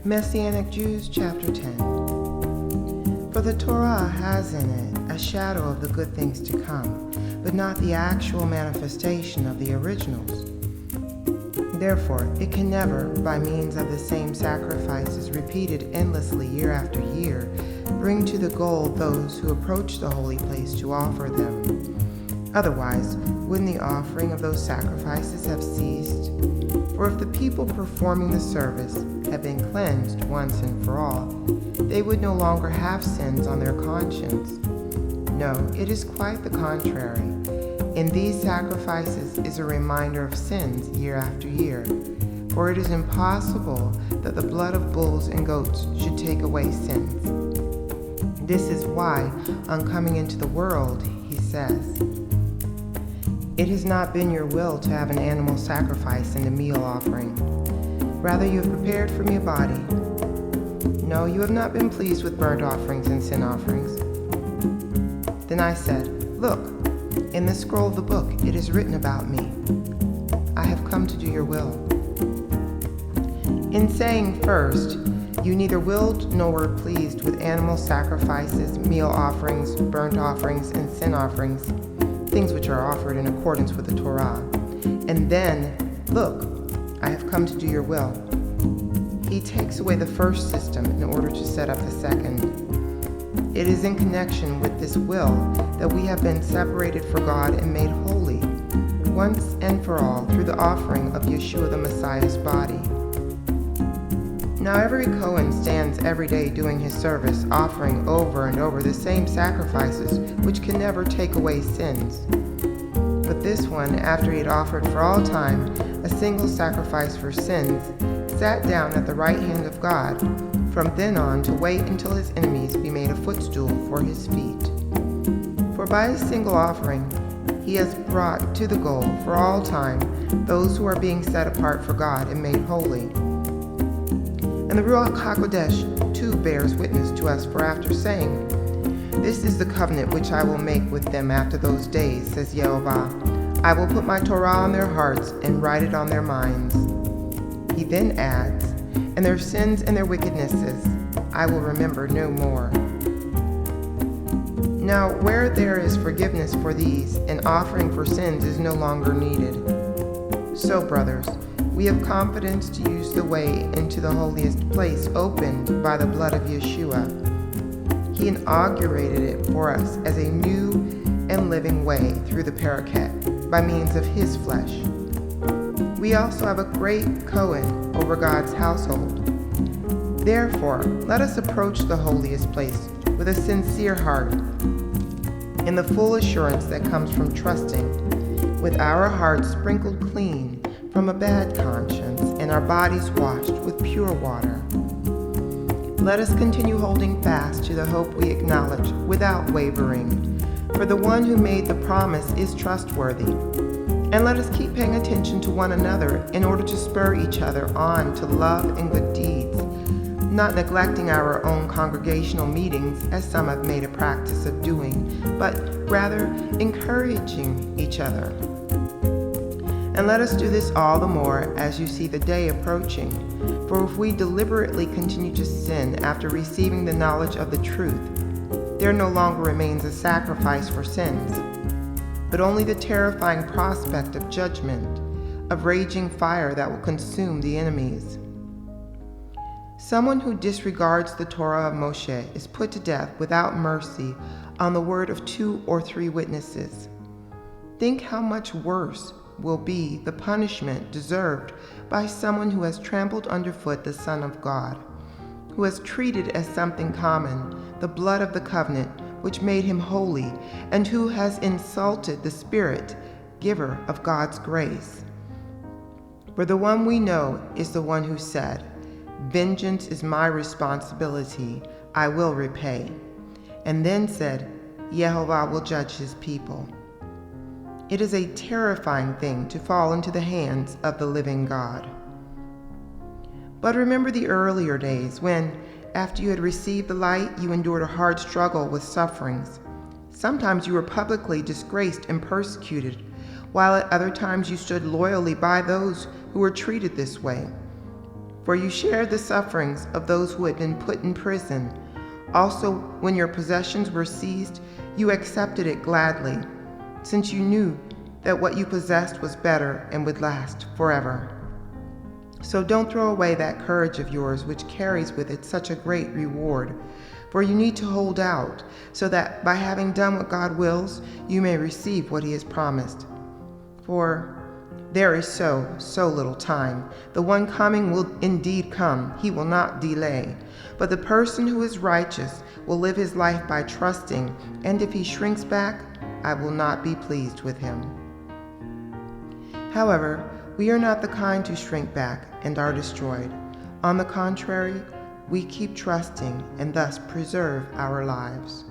Messianic Jews, chapter 10. For the Torah has in it a shadow of the good things to come, but not the actual manifestation of the originals. Therefore, it can never, by means of the same sacrifices repeated endlessly year after year, bring to the goal those who approach the holy place to offer them. Otherwise, wouldn't the offering of those sacrifices have ceased? For if the people performing the service had been cleansed once and for all, they would no longer have sins on their conscience. No, it is quite the contrary. In these sacrifices is a reminder of sins year after year, for it is impossible that the blood of bulls and goats should take away sins. This is why, on coming into the world, he says, "It has not been your will to have an animal sacrifice and a meal offering. Rather, you have prepared for me a body. No, you have not been pleased with burnt offerings and sin offerings." Then I said, "Look, in the scroll of the book it is written about me. I have come to do your will." In saying first, "You neither willed nor were pleased with animal sacrifices, meal offerings, burnt offerings, and sin offerings," things which are offered in accordance with the Torah. And then, "Look, I have come to do your will." He takes away the first system in order to set up the second. It is in connection with this will that we have been separated for God and made holy, once and for all, through the offering of Yeshua the Messiah's body. Now every Cohen stands every day doing his service, offering over and over the same sacrifices which can never take away sins. But this one, after he had offered for all time a single sacrifice for sins, sat down at the right hand of God, from then on to wait until his enemies be made a footstool for his feet. For by a single offering he has brought to the goal for all time those who are being set apart for God and made holy. And the Ruach HaKodesh too bears witness to us, for after saying, "This is the covenant which I will make with them after those days, says Yehovah. I will put my Torah on their hearts and write it on their minds." He then adds, "And their sins and their wickednesses I will remember no more." Now, where there is forgiveness for these, an offering for sins is no longer needed. So, brothers, we have confidence to use the way into the holiest place opened by the blood of Yeshua. He inaugurated it for us as a new and living way through the Paraket by means of his flesh. We also have a great Cohen over God's household. Therefore, let us approach the holiest place with a sincere heart, in the full assurance that comes from trusting, with our hearts sprinkled clean from a bad conscience and our bodies washed with pure water. Let us continue holding fast to the hope we acknowledge without wavering, for the one who made the promise is trustworthy. And let us keep paying attention to one another in order to spur each other on to love and good deeds, not neglecting our own congregational meetings as some have made a practice of doing, but rather encouraging each other. And let us do this all the more as you see the day approaching. For if we deliberately continue to sin after receiving the knowledge of the truth, there no longer remains a sacrifice for sins, but only the terrifying prospect of judgment, of raging fire that will consume the enemies. Someone who disregards the Torah of Moshe is put to death without mercy on the word of 2 or 3 witnesses. Think how much worse will be the punishment deserved by someone who has trampled underfoot the Son of God, who has treated as something common the blood of the covenant which made him holy, and who has insulted the Spirit, giver of God's grace. For the one we know is the one who said, "Vengeance is my responsibility, I will repay," and then said, "Yehovah will judge his people." It is a terrifying thing to fall into the hands of the living God. But remember the earlier days when, after you had received the light, you endured a hard struggle with sufferings. Sometimes you were publicly disgraced and persecuted, while at other times you stood loyally by those who were treated this way. For you shared the sufferings of those who had been put in prison. Also, when your possessions were seized, you accepted it gladly, since you knew that what you possessed was better and would last forever. So don't throw away that courage of yours, which carries with it such a great reward. For you need to hold out, so that by having done what God wills, you may receive what He has promised. For there is so little time. The one coming will indeed come. He will not delay. But the person who is righteous will live his life by trusting, and if he shrinks back, I will not be pleased with him. However, we are not the kind to shrink back and are destroyed. On the contrary, we keep trusting and thus preserve our lives.